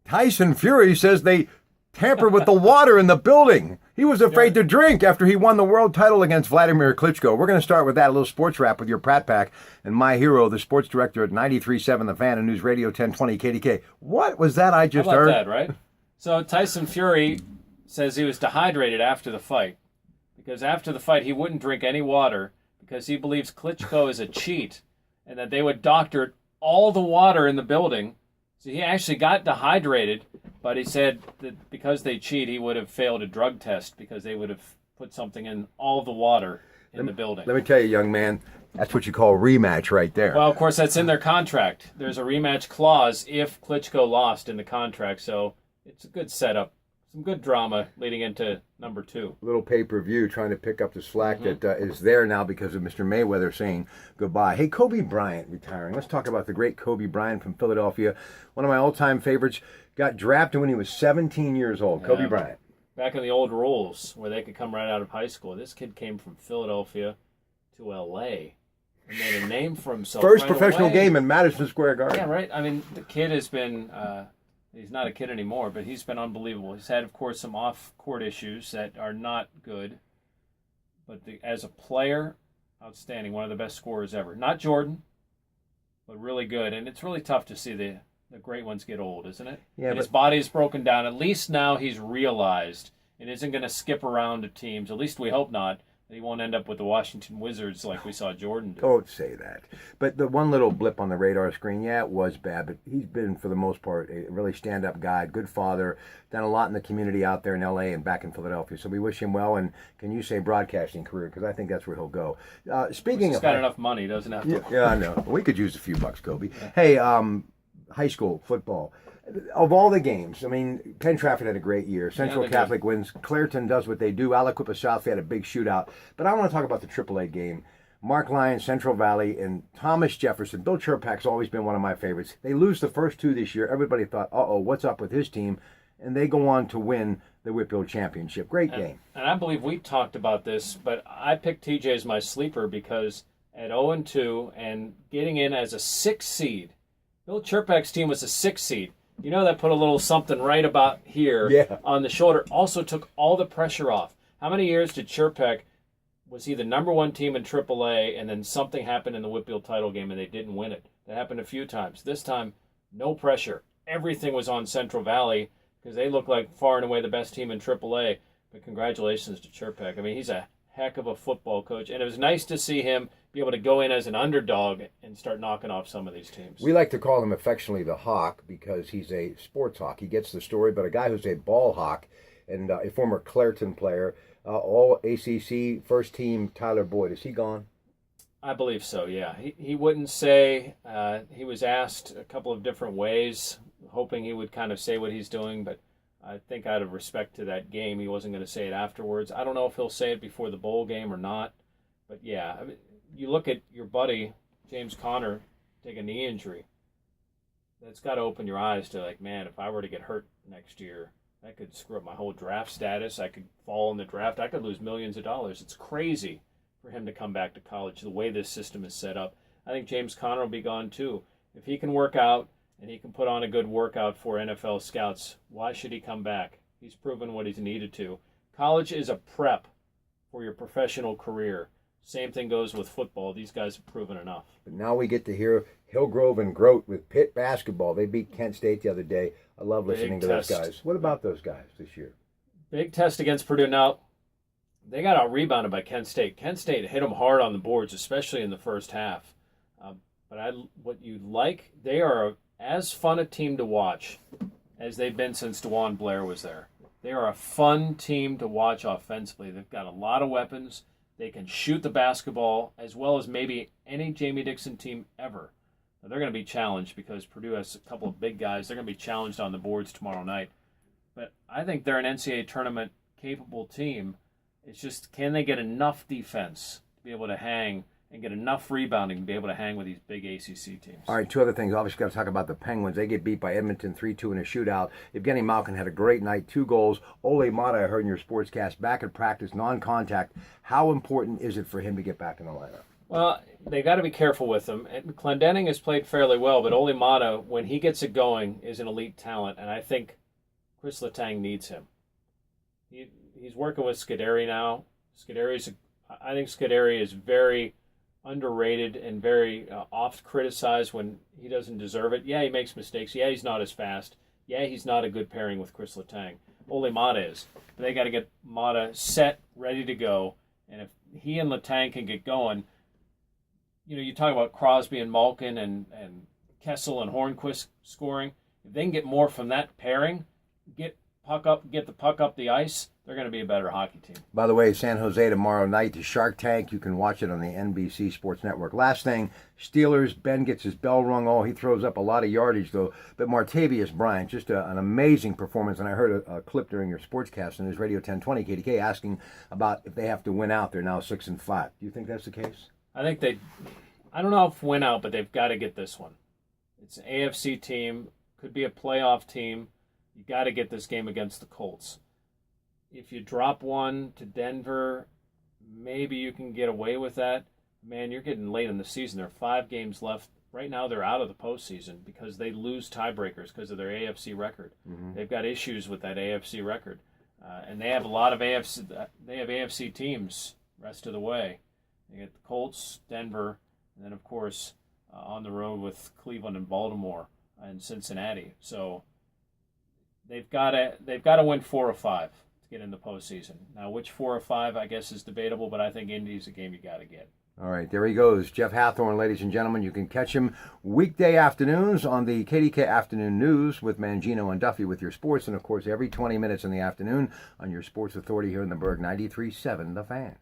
Tyson Fury says they tampered with the water in the building. He was afraid to drink after he won the world title against Vladimir Klitschko. We're going to start with that, a little sports wrap with your Pratt Pack and my hero, the sports director at 93.7 The Fan and News Radio 1020 KDK. What was that I just heard? How about that, right? So Tyson Fury says he was dehydrated after the fight because after the fight he wouldn't drink any water because he believes Klitschko is a cheat and that they would doctor all the water in the building. So he actually got dehydrated, but he said that because they cheat, he would have failed a drug test because they would have put something in all the water in the building. Let me tell you, young man, that's what you call a rematch right there. Well, of course, that's in their contract. There's a rematch clause if Klitschko lost in the contract, so it's a good setup. Some good drama leading into number 2. Little pay-per-view trying to pick up the slack that is there now because of Mr. Mayweather saying goodbye. Hey, Kobe Bryant retiring. Let's talk about the great Kobe Bryant from Philadelphia. One of my all-time favorites. Got drafted when he was 17 years old. Yeah. Kobe Bryant. Back in the old rules where they could come right out of high school. This kid came from Philadelphia to L.A. and made a name for himself. First professional game in Madison Square Garden. Yeah, right. I mean, the kid has been... he's not a kid anymore, but he's been unbelievable. He's had, of course, some off-court issues that are not good. But as a player, outstanding. One of the best scorers ever. Not Jordan, but really good. And it's really tough to see the great ones get old, isn't it? Yeah. And his body is broken down. At least now he's realized and isn't going to skip around to teams. At least we hope not. He won't end up with the Washington Wizards like we saw Jordan do. Don't say that. But the one little blip on the radar screen, yeah, it was bad, but he's been, for the most part, a really stand-up guy, good father, done a lot in the community out there in L.A. and back in Philadelphia. So we wish him well, and can you say broadcasting career, because I think that's where he'll go. Speaking he's of... got enough money, doesn't have to. Yeah, I know. We could use a few bucks, Kobe. Yeah. Hey, high school football. Of all the games, I mean, Penn Trafford had a great year. Central Catholic wins. Clareton does what they do. Aliquippa South had a big shootout. But I want to talk about the AAA game. Mark Lyon, Central Valley, and Thomas Jefferson. Bill Chirpak's always been one of my favorites. They lose the first 2 this year. Everybody thought, uh-oh, what's up with his team? And they go on to win the Whitfield Championship. Great game. And I believe we talked about this, but I picked TJ as my sleeper because at 0-2 and getting in as a 6th seed, Bill Chirpak's team was a 6th seed. You know, that put a little something right about here on the shoulder. Also took all the pressure off. How many years did Chirpak, was he the number 1 team in AAA, and then something happened in the Whitfield title game and they didn't win it? That happened a few times. This time, no pressure. Everything was on Central Valley because they look like far and away the best team in AAA. But congratulations to Chirpak. I mean, he's a heck of a football coach, and it was nice to see him be able to go in as an underdog and start knocking off some of these teams. We like to call him affectionately the Hawk because he's a sports hawk. He gets the story, but a guy who's a ball hawk and a former Clareton player, all ACC first team Tyler Boyd. Is he gone? I believe so, yeah. He wouldn't say. He was asked a couple of different ways, hoping he would kind of say what he's doing, but I think out of respect to that game, he wasn't going to say it afterwards. I don't know if he'll say it before the bowl game or not, but yeah, I mean, you look at your buddy, James Conner, take a knee injury. That's got to open your eyes to, like, man, if I were to get hurt next year, that could screw up my whole draft status. I could fall in the draft. I could lose millions of dollars. It's crazy for him to come back to college the way this system is set up. I think James Conner will be gone too. If he can work out and he can put on a good workout for NFL scouts, why should he come back? He's proven what he's needed to. College is a prep for your professional career. Same thing goes with football. These guys have proven enough. But now we get to hear Hillgrove and Grote with Pitt basketball. They beat Kent State the other day. I love listening to those guys. What about those guys this year? Big test against Purdue. Now, they got out-rebounded by Kent State. Kent State hit them hard on the boards, especially in the first half. What you like, they are as fun a team to watch as they've been since DeJuan Blair was there. They are a fun team to watch offensively. They've got a lot of weapons. They can shoot the basketball as well as maybe any Jamie Dixon team ever. Now, they're going to be challenged because Purdue has a couple of big guys. They're going to be challenged on the boards tomorrow night. But I think they're an NCAA tournament capable team. It's just, can they get enough defense to be able to hang and get enough rebounding to be able to hang with these big ACC teams? All right, 2 other things. Obviously, got to talk about the Penguins. They get beat by Edmonton 3-2 in a shootout. Evgeny Malkin had a great night, 2 goals. Ole Mata, I heard in your sportscast, back at practice, non-contact. How important is it for him to get back in the lineup? Well, they got to be careful with him. And Clendenning has played fairly well, but Ole Mata, when he gets it going, is an elite talent, and I think Chris Letang needs him. He's working with Scuderi now. I think Scuderi is very underrated and very oft criticized when he doesn't deserve it. Yeah, he makes mistakes. Yeah, he's not as fast. Yeah, he's not a good pairing with Chris Letang. Ole Mata is. But they got to get Mata set, ready to go. And if he and Letang can get going, you talk about Crosby and Malkin and Kessel and Hornquist scoring. If they can get more from that pairing, get the puck up the ice, they're going to be a better hockey team. By the way, San Jose tomorrow night, the Shark Tank. You can watch it on the NBC Sports Network. Last thing, Steelers, Ben gets his bell rung. Oh, he throws up a lot of yardage, though. But Martavius Bryant, just an amazing performance. And I heard a clip during your sportscast on his Radio 1020 KDK asking about if they have to win out. They're now 6-5. Do you think that's the case? I don't know if win out, but they've got to get this one. It's an AFC team, could be a playoff team. You got to get this game against the Colts. If you drop one to Denver, maybe you can get away with that. Man, you're getting late in the season. There are 5 games left. Right now, they're out of the postseason because they lose tiebreakers because of their AFC record. Mm-hmm. They've got issues with that AFC record, and they have a lot of AFC. They have AFC teams rest of the way. They get the Colts, Denver, and then of course on the road with Cleveland and Baltimore and Cincinnati. So they've got to win 4 or 5 to get in the postseason. Now, which 4 or 5, I guess, is debatable, but I think Indy's a game you got to get. All right, there he goes, Jeff Hathorn, ladies and gentlemen. You can catch him weekday afternoons on the KDK Afternoon News with Mangino and Duffy with your sports, and of course every 20 minutes in the afternoon on your Sports Authority here in the Berg, 93.7 The Fan.